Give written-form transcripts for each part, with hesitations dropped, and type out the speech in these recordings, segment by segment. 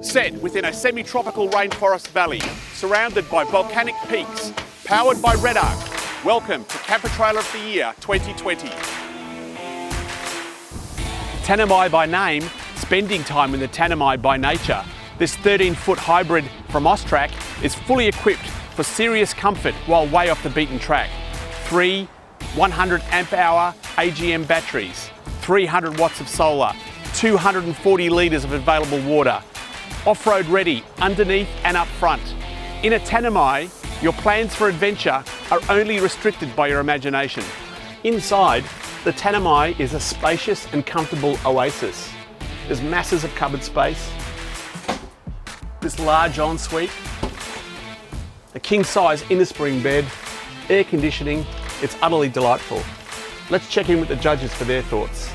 Set within a semi-tropical rainforest valley, surrounded by volcanic peaks, powered by Red Arc. Welcome to Camper Trailer of the Year 2020. Tanami by name, spending time in the Tanami by nature. This 13-foot hybrid from Austrack is fully equipped for serious comfort while way off the beaten track. 3 100 amp hour AGM batteries, 300 watts of solar, 240 litres of available water. Off-road ready, underneath and up front. In a Tanami, your plans for adventure are only restricted by your imagination. Inside, the Tanami is a spacious and comfortable oasis. There's masses of cupboard space, this large ensuite, a king-size inner spring bed, air conditioning. It's utterly delightful. Let's check in with the judges for their thoughts.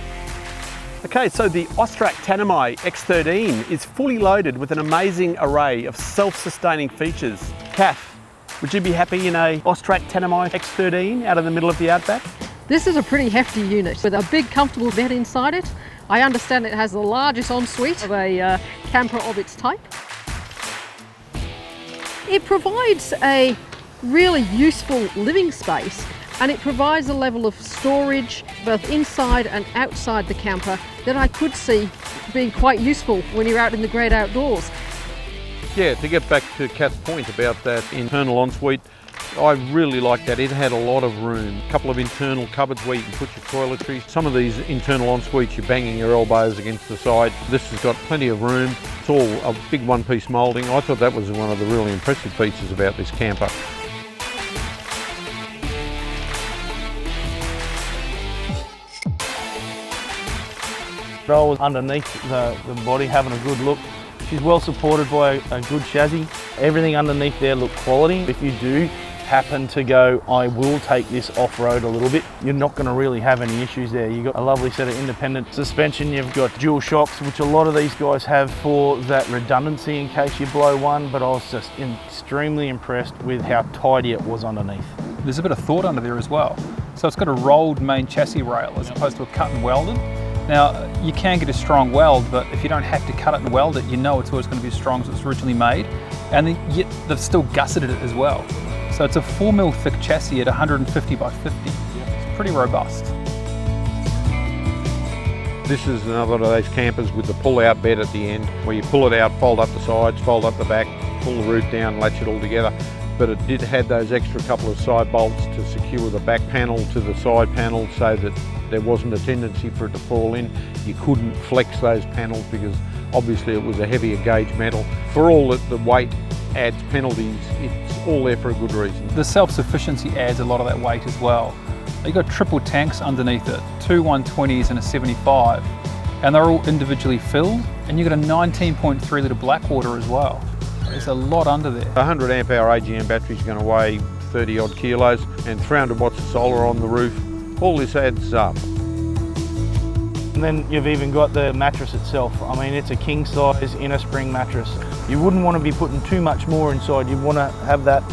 Okay, so the Austrack Tanami X13 is fully loaded with an amazing array of self-sustaining features. Kath, would you be happy in a Austrack Tanami X13 out in the middle of the outback? This is a pretty hefty unit with a big comfortable bed inside it. I understand it has the largest ensuite of a camper of its type. It provides a really useful living space, and it provides a level of storage both inside and outside the camper that I could see being quite useful when you're out in the great outdoors. Yeah, to get back to Kath's point about that internal ensuite, I really like that. It had a lot of room. A couple of internal cupboards where you can put your toiletries. Some of these internal ensuites, you're banging your elbows against the side. This has got plenty of room. It's all a big one-piece moulding. I thought that was one of the really impressive features about this camper. I was underneath the body having a good look. She's well supported by a good chassis. Everything underneath there looked quality. If you do happen to go, I will take this off-road a little bit, you're not going to really have any issues there. You've got a lovely set of independent suspension. You've got dual shocks, which a lot of these guys have for that redundancy in case you blow one, but I was just extremely impressed with how tidy it was underneath. There's a bit of thought under there as well. So it's got a rolled main chassis rail as opposed to a cut and welded. Now, you can get a strong weld, but if you don't have to cut it and weld it, you know it's always going to be as strong as it was originally made. And yet they've still gusseted it as well. So it's a 4mm thick chassis at 150 by 50. It's pretty robust. This is another of those campers with the pull-out bed at the end, where you pull it out, fold up the sides, fold up the back, pull the roof down, latch it all together. But it did have those extra couple of side bolts to secure the back panel to the side panel so that there wasn't a tendency for it to fall in. You couldn't flex those panels because obviously it was a heavier gauge metal. For all that the weight adds penalties, it's all there for a good reason. The self-sufficiency adds a lot of that weight as well. You've got triple tanks underneath it, 2 120s and a 75, and they're all individually filled, and you've got a 19.3 litre Blackwater as well. There's a lot under there. 100 amp hour AGM battery is going to weigh 30 odd kilos and 300 watts of solar on the roof. All this adds up. And then you've even got the mattress itself. I mean, it's a king size inner spring mattress. You wouldn't want to be putting too much more inside. You'd want to have that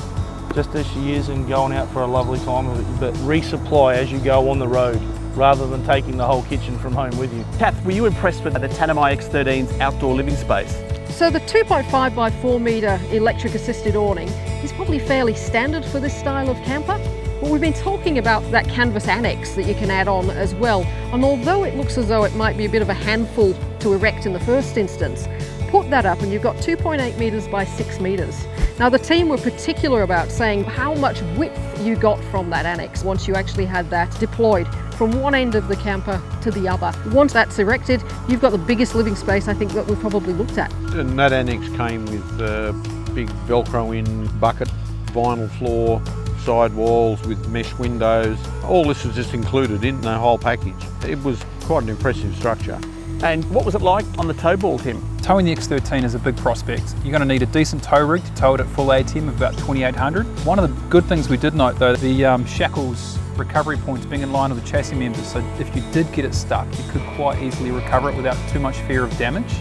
just as she is and going out for a lovely time of it, but resupply as you go on the road rather than taking the whole kitchen from home with you. Kath, were you impressed with the Tanami X13's outdoor living space? So the 2.5 by 4 metre electric assisted awning is probably fairly standard for this style of camper. But we've been talking about that canvas annex that you can add on as well. And although it looks as though it might be a bit of a handful to erect in the first instance, put that up and you've got 2.8 metres by 6 metres. Now the team were particular about saying how much width you got from that annex once you actually had that deployed from one end of the camper to the other. Once that's erected, you've got the biggest living space I think that we've probably looked at. And that annex came with big Velcro in bucket, vinyl floor, side walls with mesh windows. All this was just included in the whole package. It was quite an impressive structure. And what was it like on the tow ball, Tim? Towing the X13 is a big prospect. You're going to need a decent tow rig to tow it at full ATM of about 2,800. One of the good things we did note though, the shackles recovery points being in line with the chassis members, so if you did get it stuck, you could quite easily recover it without too much fear of damage.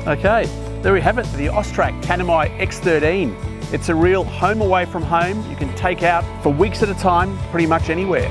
Okay, there we have it, the Austrack Tanami X13. It's a real home away from home. You can take out for weeks at a time, pretty much anywhere.